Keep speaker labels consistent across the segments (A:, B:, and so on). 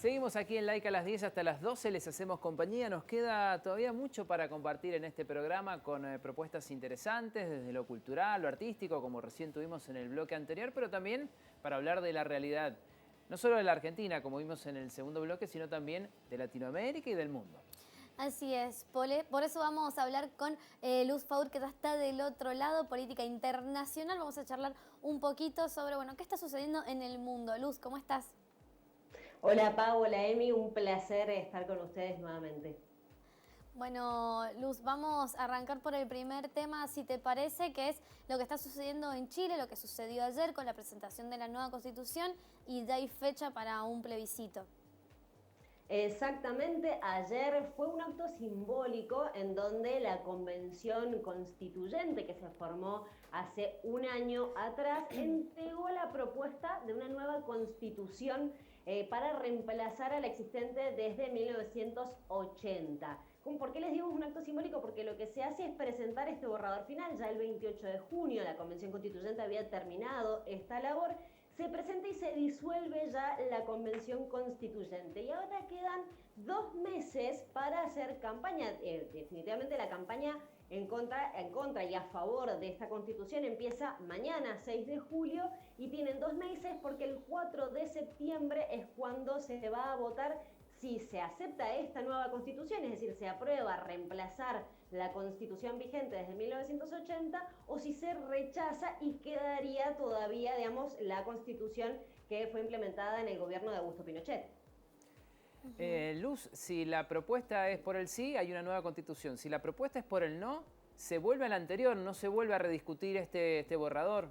A: Seguimos aquí en Laica a las 10 hasta las 12, les hacemos compañía. Nos queda todavía mucho para compartir en este programa con propuestas interesantes desde lo cultural, lo artístico, como recién tuvimos en el bloque anterior, pero también para hablar de la realidad, no solo de la Argentina, como vimos en el segundo bloque, sino también de Latinoamérica y del mundo.
B: Así es, Pole. Por eso vamos a hablar con Luz Faur, que ya está del otro lado, política internacional. Vamos a charlar un poquito sobre, bueno, qué está sucediendo en el mundo. Luz, ¿cómo estás?
C: Hola Pau, hola Emi, un placer estar con ustedes nuevamente.
B: Bueno, Luz, vamos a arrancar por el primer tema, si te parece, que es lo que está sucediendo en Chile, lo que sucedió ayer con la presentación de la nueva Constitución y ya hay fecha para un plebiscito.
C: Exactamente, ayer fue un acto simbólico en donde la Convención Constituyente que se formó hace un año atrás entregó la propuesta de una nueva constitución para reemplazar a la existente desde 1980. ¿Por qué les digo un acto simbólico? Porque lo que se hace es presentar este borrador final. Ya el 28 de junio la Convención Constituyente había terminado esta labor. Se presenta y se disuelve ya la Convención Constituyente. Y ahora quedan 2 meses para hacer campaña. Definitivamente la campaña en contra y a favor de esta Constitución empieza mañana, 6 de julio, y tienen 2 meses porque el 4 de septiembre es cuando se va a votar si se acepta esta nueva Constitución, es decir, se aprueba reemplazar la Constitución vigente desde 1980, o si se rechaza y quedaría todavía, digamos, la Constitución que fue implementada en el gobierno de Augusto Pinochet.
A: Luz, si la propuesta es por el sí, hay una nueva Constitución. Si la propuesta es por el no, se vuelve a la anterior, no se vuelve a rediscutir este borrador.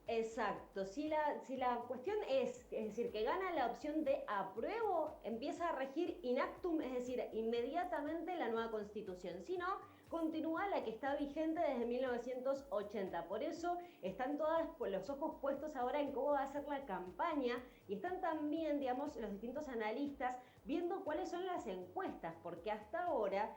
C: Exacto, si la cuestión es decir, que gana la opción de apruebo, empieza a regir in actum, es decir, inmediatamente la nueva Constitución. Si no, continúa la que está vigente desde 1980. Por eso están todos los ojos puestos ahora en cómo va a ser la campaña y están también, digamos, los distintos analistas viendo cuáles son las encuestas, porque hasta ahora,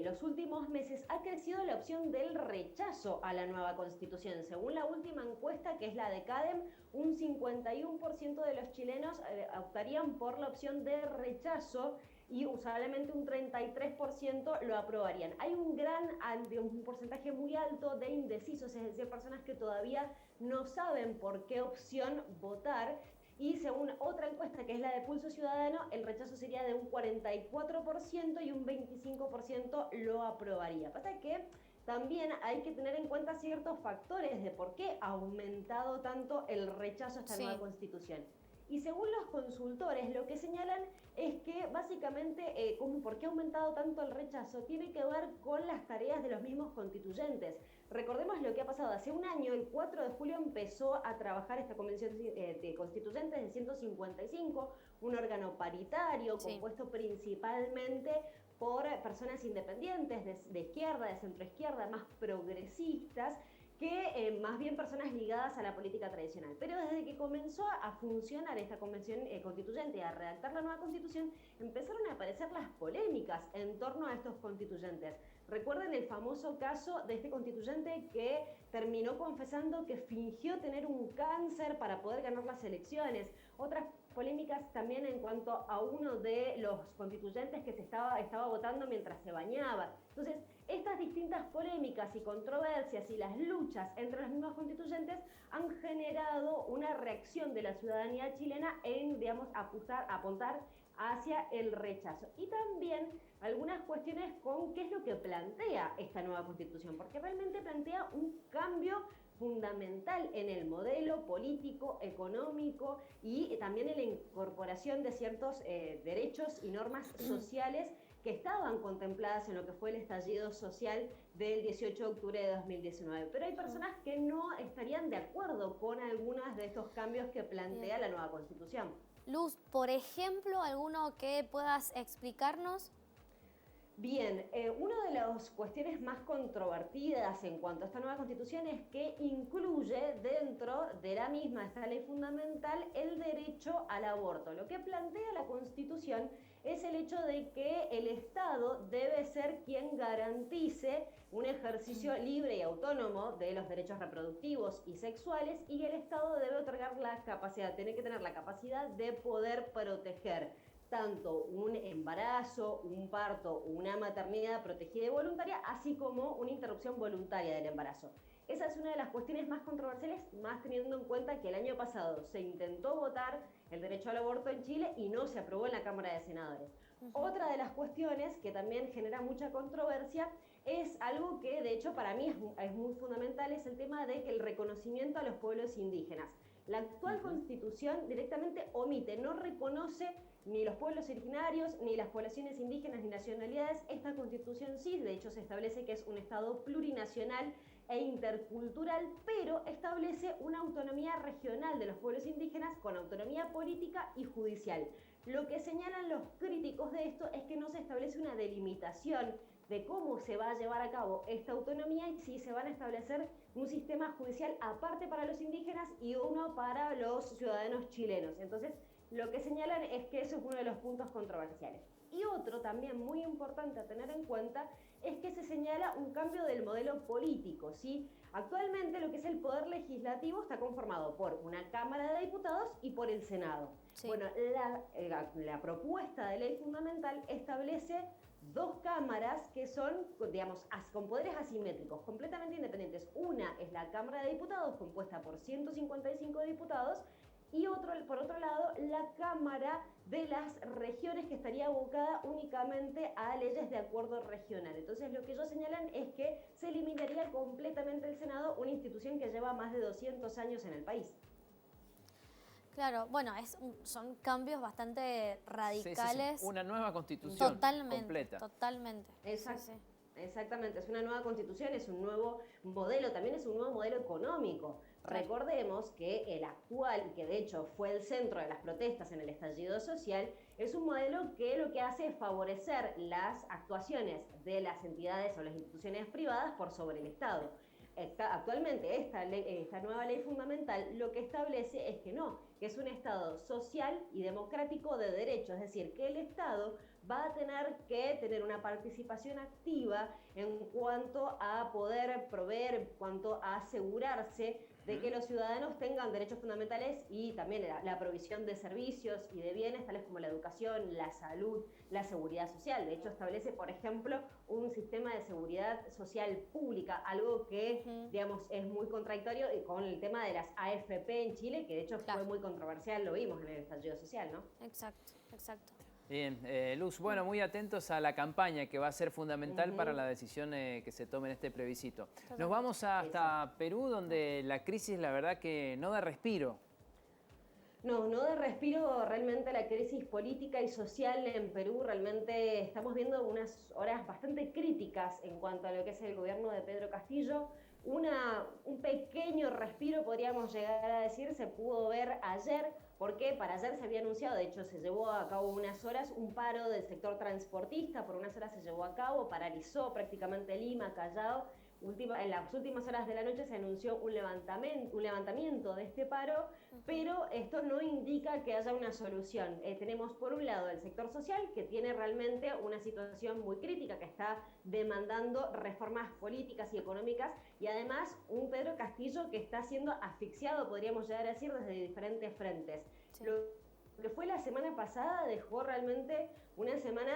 C: los últimos meses, ha crecido la opción del rechazo a la nueva Constitución. Según la última encuesta, que es la de CADEM, un 51% de los chilenos optarían por la opción de rechazo y usablemente un 33% lo aprobarían. Hay un porcentaje muy alto de indecisos, es decir, personas que todavía no saben por qué opción votar. Y según otra encuesta, que es la de Pulso Ciudadano, el rechazo sería de un 44% y un 25% lo aprobaría. Pasa que también hay que tener en cuenta ciertos factores de por qué ha aumentado tanto el rechazo a esta nueva Constitución. Y según los consultores, lo que señalan es que básicamente, por qué ha aumentado tanto el rechazo, tiene que ver con las tareas de los mismos constituyentes. Recordemos lo que ha pasado. Hace un año, el 4 de julio, empezó a trabajar esta convención de constituyentes de 155, un órgano paritario compuesto principalmente por personas independientes, de izquierda, de centroizquierda, más progresistas, que más bien personas ligadas a la política tradicional. Pero desde que comenzó a funcionar esta convención constituyente y a redactar la nueva constitución, empezaron a aparecer las polémicas en torno a estos constituyentes. Recuerden el famoso caso de este constituyente que terminó confesando que fingió tener un cáncer para poder ganar las elecciones. Otras polémicas también en cuanto a uno de los constituyentes que estaba votando mientras se bañaba. Entonces, estas distintas polémicas y controversias y las luchas entre los mismos constituyentes han generado una reacción de la ciudadanía chilena en, digamos, apuntar hacia el rechazo. Y también algunas cuestiones con qué es lo que plantea esta nueva constitución, porque realmente plantea un cambio fundamental en el modelo político, económico y también en la incorporación de ciertos derechos y normas sociales que estaban contempladas en lo que fue el estallido social del 18 de octubre de 2019. Pero hay personas que no estarían de acuerdo con algunos de estos cambios que plantea la nueva Constitución.
B: Luz, por ejemplo, ¿alguno que puedas explicarnos?
C: Bien, una de las cuestiones más controvertidas en cuanto a esta nueva Constitución es que incluye dentro de la misma, esta ley fundamental, el derecho al aborto. Lo que plantea la Constitución es el hecho de que el Estado debe ser quien garantice un ejercicio libre y autónomo de los derechos reproductivos y sexuales, y el Estado debe otorgar la capacidad, tiene que tener la capacidad de poder proteger tanto un embarazo, un parto, una maternidad protegida y voluntaria, así como una interrupción voluntaria del embarazo. Esa es una de las cuestiones más controversiales, más teniendo en cuenta que el año pasado se intentó votar el derecho al aborto en Chile y no se aprobó en la Cámara de Senadores. Otra de las cuestiones que también genera mucha controversia es algo que de hecho para mí es muy fundamental, es el tema del reconocimiento a los pueblos indígenas. La actual Constitución directamente omite, no reconoce ni los pueblos originarios, ni las poblaciones indígenas, ni nacionalidades. Esta Constitución sí, de hecho se establece que es un Estado plurinacional e intercultural, pero establece una autonomía regional de los pueblos indígenas con autonomía política y judicial. Lo que señalan los críticos de esto es que no se establece una delimitación de cómo se va a llevar a cabo esta autonomía y si se van a establecer un sistema judicial aparte para los indígenas y uno para los ciudadanos chilenos. Entonces, lo que señalan es que eso es uno de los puntos controversiales. Y otro también muy importante a tener en cuenta es que se señala un cambio del modelo político, ¿sí? Actualmente lo que es el poder legislativo está conformado por una Cámara de Diputados y por el Senado. Sí. Bueno, la propuesta de ley fundamental establece dos cámaras que son, digamos, con poderes asimétricos, completamente independientes. Una es la Cámara de Diputados, compuesta por 155 diputados, y por otro lado, la Cámara de las Regiones, que estaría abocada únicamente a leyes de acuerdo regional. Entonces, lo que ellos señalan es que se eliminaría completamente el Senado, una institución que lleva más de 200 años en el país.
B: Claro, bueno, son cambios bastante radicales.
A: Sí, una nueva constitución completa.
B: Totalmente.
C: Exacto. Sí. Exactamente, es una nueva constitución, es un nuevo modelo, también es un nuevo modelo económico. Recordemos que el actual, que de hecho fue el centro de las protestas en el estallido social, es un modelo que lo que hace es favorecer las actuaciones de las entidades o las instituciones privadas por sobre el Estado. Actualmente esta nueva ley fundamental lo que establece es que no, que es un Estado social y democrático de derecho, es decir, que el Estado va a tener que tener una participación activa en cuanto a poder proveer, en cuanto a asegurarse de que los ciudadanos tengan derechos fundamentales y también la provisión de servicios y de bienes tales como la educación, la salud, la seguridad social. De hecho, establece, por ejemplo, un sistema de seguridad social pública, algo que, digamos, es muy contradictorio con el tema de las AFP en Chile, que de hecho fue muy controversial, lo vimos en el estallido social, ¿no?
B: Exacto, exacto.
A: Bien, Luz, bueno, muy atentos a la campaña que va a ser fundamental para la decisión que se tome en este plebiscito. Nos vamos hasta Perú, donde la crisis, la verdad que no da respiro.
C: No da respiro realmente la crisis política y social en Perú. Realmente estamos viendo unas horas bastante críticas en cuanto a lo que es el gobierno de Pedro Castillo. Un pequeño respiro, podríamos llegar a decir, se pudo ver ayer, porque para ayer se había anunciado, de hecho se llevó a cabo unas horas, un paro del sector transportista, por unas horas se llevó a cabo, paralizó prácticamente Lima, Callao. En las últimas horas de la noche se anunció un levantamiento de este paro, pero esto no indica que haya una solución. Tenemos por un lado el sector social, que tiene realmente una situación muy crítica, que está demandando reformas políticas y económicas, y además un Pedro Castillo que está siendo asfixiado, podríamos llegar a decir, desde diferentes frentes. Sí. Lo que fue la semana pasada dejó realmente una semana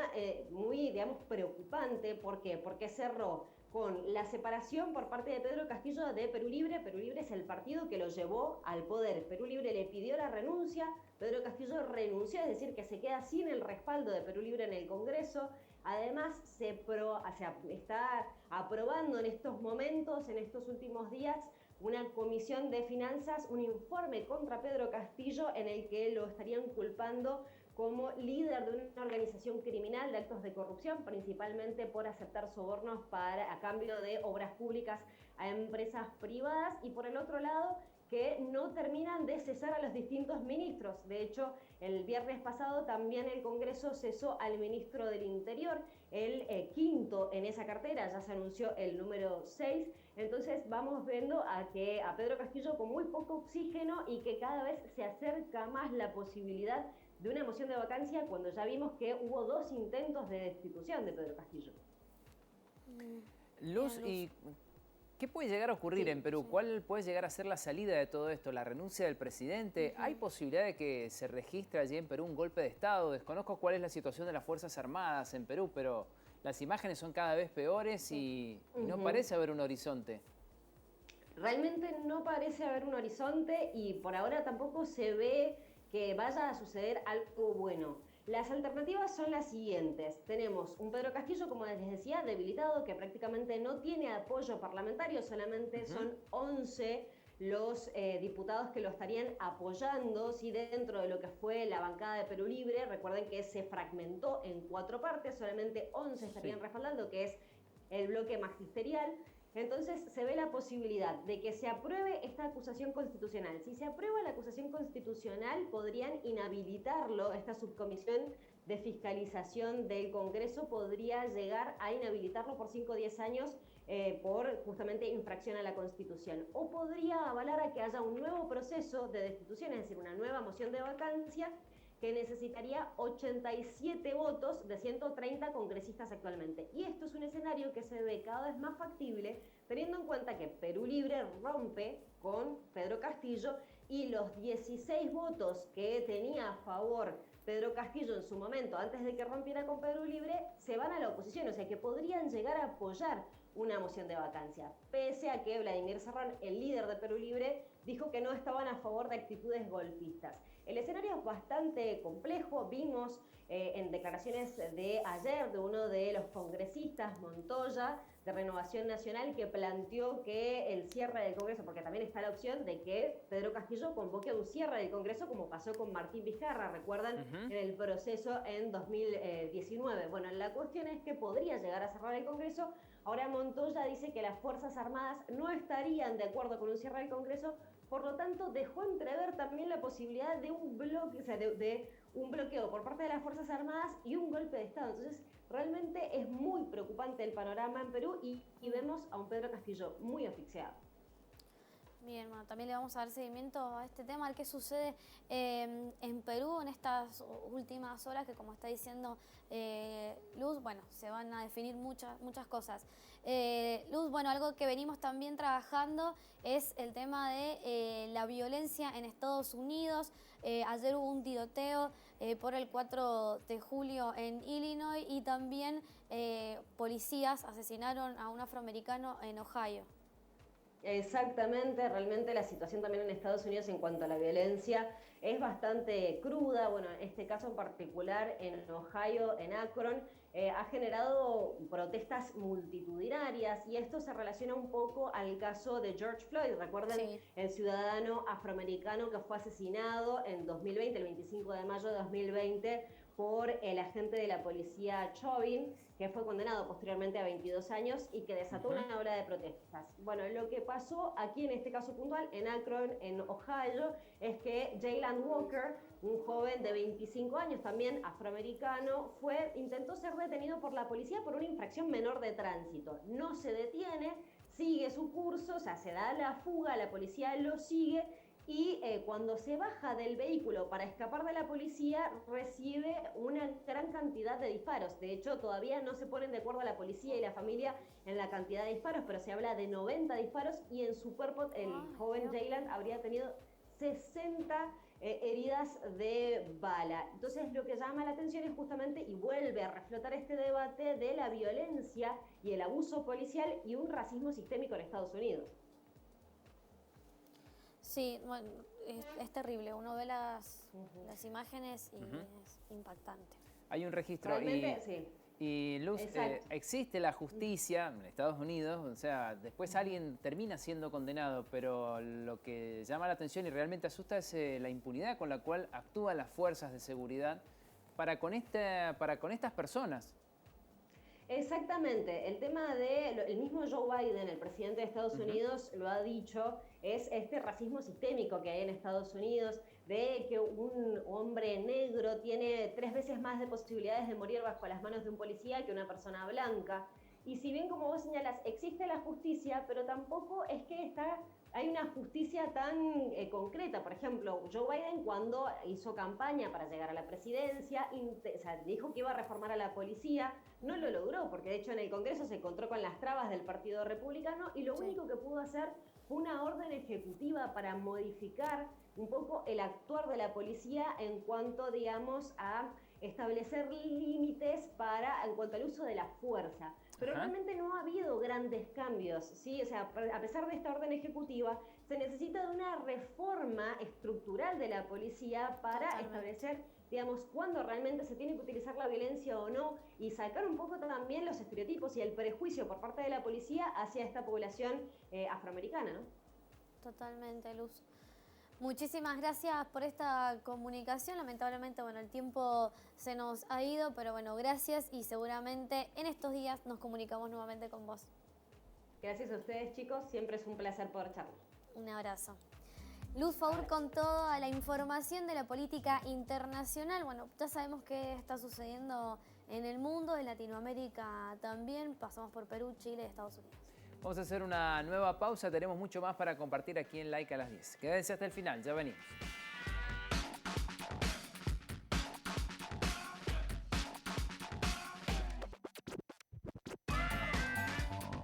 C: muy, digamos, preocupante. ¿Por qué? Porque cerró con la separación por parte de Pedro Castillo de Perú Libre. Perú Libre es el partido que lo llevó al poder. Perú Libre le pidió la renuncia, Pedro Castillo renunció, es decir, que se queda sin el respaldo de Perú Libre en el Congreso. Además, se está aprobando en estos momentos, en estos últimos días, una comisión de finanzas, un informe contra Pedro Castillo en el que lo estarían culpando como líder de una organización criminal de actos de corrupción, principalmente por aceptar sobornos a cambio de obras públicas a empresas privadas, y por el otro lado, que no terminan de cesar a los distintos ministros. De hecho, el viernes pasado también el Congreso cesó al ministro del Interior, el quinto en esa cartera, ya se anunció el número 6. Entonces vamos viendo a Pedro Castillo con muy poco oxígeno y que cada vez se acerca más la posibilidad de una moción de vacancia, cuando ya vimos que hubo 2 intentos de destitución de Pedro Castillo.
A: Luz, y ¿Qué puede llegar a ocurrir
C: Sí.
A: en Perú? ¿Cuál puede llegar a ser la salida de todo esto? ¿La renuncia del presidente? ¿Hay posibilidad de que se registre allí en Perú un golpe de Estado? Desconozco cuál es la situación de las Fuerzas Armadas en Perú, pero las imágenes son cada vez peores y no parece haber un horizonte.
C: Realmente no parece haber un horizonte y por ahora tampoco se ve que vaya a suceder algo bueno. Las alternativas son las siguientes. Tenemos un Pedro Castillo, como les decía, debilitado, que prácticamente no tiene apoyo parlamentario, solamente son 11 los diputados que lo estarían apoyando, ¿sí? Dentro de lo que fue la bancada de Perú Libre. Recuerden que se fragmentó en 4 partes, solamente 11 estarían respaldando, que es el bloque magisterial. Entonces se ve la posibilidad de que se apruebe esta acusación constitucional. Si se aprueba la acusación constitucional, podrían inhabilitarlo, esta subcomisión de fiscalización del Congreso podría llegar a inhabilitarlo por 5 o 10 años por justamente infracción a la Constitución. O podría avalar a que haya un nuevo proceso de destitución, es decir, una nueva moción de vacancia, que necesitaría 87 votos de 130 congresistas actualmente. Y esto es un escenario que se ve cada vez más factible, teniendo en cuenta que Perú Libre rompe con Pedro Castillo y los 16 votos que tenía a favor Pedro Castillo en su momento, antes de que rompiera con Perú Libre, se van a la oposición, o sea que podrían llegar a apoyar una moción de vacancia, pese a que Vladimir Serrón, el líder de Perú Libre, dijo que no estaban a favor de actitudes golpistas. El escenario es bastante complejo. Vimos en declaraciones de ayer de uno de los congresistas, Montoya, de Renovación Nacional, que planteó que el cierre del Congreso, porque también está la opción de que Pedro Castillo convoque a un cierre del Congreso, como pasó con Martín Vizcarra, recuerdan, en el proceso en 2019. Bueno, la cuestión es que podría llegar a cerrar el Congreso. Ahora Montoya dice que las Fuerzas Armadas no estarían de acuerdo con un cierre del Congreso, por lo tanto dejó entrever también la posibilidad de un bloque, o sea, de un bloqueo por parte de las Fuerzas Armadas y un golpe de Estado. Entonces, realmente es muy preocupante el panorama en Perú y vemos a un Pedro Castillo muy asfixiado.
B: Bien, bueno, también le vamos a dar seguimiento a este tema, al que sucede en Perú en estas últimas horas, que como está diciendo Luz, bueno, se van a definir muchas cosas. Luz, bueno, algo que venimos también trabajando es el tema de la violencia en Estados Unidos. Ayer hubo un tiroteo por el 4 de julio en Illinois y también policías asesinaron a un afroamericano en Ohio.
C: Exactamente, realmente la situación también en Estados Unidos en cuanto a la violencia es bastante cruda. Bueno, este caso en particular en Ohio, en Akron, ha generado protestas multitudinarias y esto se relaciona un poco al caso de George Floyd. Recuerden, sí, el ciudadano afroamericano que fue asesinado en 2020, el 25 de mayo de 2020, por el agente de la policía Chauvin, que fue condenado posteriormente a 22 años y que desató una ola de protestas. Bueno, lo que pasó aquí en este caso puntual, en Akron, en Ohio, es que Jayland Walker, un joven de 25 años, también afroamericano, intentó ser detenido por la policía por una infracción menor de tránsito. No se detiene, sigue su curso, o sea, se da la fuga, la policía lo sigue, y cuando se baja del vehículo para escapar de la policía, recibe una gran cantidad de disparos. De hecho, todavía no se ponen de acuerdo la policía y la familia en la cantidad de disparos, pero se habla de 90 disparos y en su cuerpo el joven Jayland habría tenido 60 heridas de bala. Entonces, lo que llama la atención es justamente, y vuelve a reflotar este debate de la violencia y el abuso policial y un racismo sistémico en Estados Unidos.
B: Sí, bueno, es terrible. Uno ve las imágenes y es impactante.
A: Hay un registro
C: sí.
A: Y Luz, existe la justicia en Estados Unidos, o sea, después alguien termina siendo condenado, pero lo que llama la atención y realmente asusta es la impunidad con la cual actúan las fuerzas de seguridad para con estas personas.
C: Exactamente, el tema el mismo Joe Biden, el presidente de Estados Unidos, lo ha dicho, es este racismo sistémico que hay en Estados Unidos, de que un hombre negro tiene 3 veces más de posibilidades de morir bajo las manos de un policía que una persona blanca. Y si bien, como vos señalas, existe la justicia, pero tampoco es que hay una justicia tan concreta. Por ejemplo, Joe Biden cuando hizo campaña para llegar a la presidencia, o sea, dijo que iba a reformar a la policía, no lo logró, porque de hecho en el Congreso se encontró con las trabas del Partido Republicano y lo único que pudo hacer fue una orden ejecutiva para modificar un poco el actuar de la policía en cuanto, digamos, a establecer límites en cuanto al uso de la fuerza. Pero realmente no ha habido grandes cambios, ¿sí? O sea, a pesar de esta orden ejecutiva, se necesita de una reforma estructural de la policía para establecer, digamos, cuándo realmente se tiene que utilizar la violencia o no, y sacar un poco también los estereotipos y el prejuicio por parte de la policía hacia esta población afroamericana, ¿no?
B: Totalmente, Luz. Muchísimas gracias por esta comunicación. Lamentablemente, bueno, el tiempo se nos ha ido, pero bueno, gracias y seguramente en estos días nos comunicamos nuevamente con vos.
C: Gracias a ustedes, chicos. Siempre es un placer poder charlar.
B: Un abrazo. Luz Faur con toda la información de la política internacional. Bueno, ya sabemos qué está sucediendo en el mundo, en Latinoamérica también. Pasamos por Perú, Chile y Estados Unidos.
A: Vamos a hacer una nueva pausa, tenemos mucho más para compartir aquí en Like a las 10. Quédense hasta el final, ya venimos.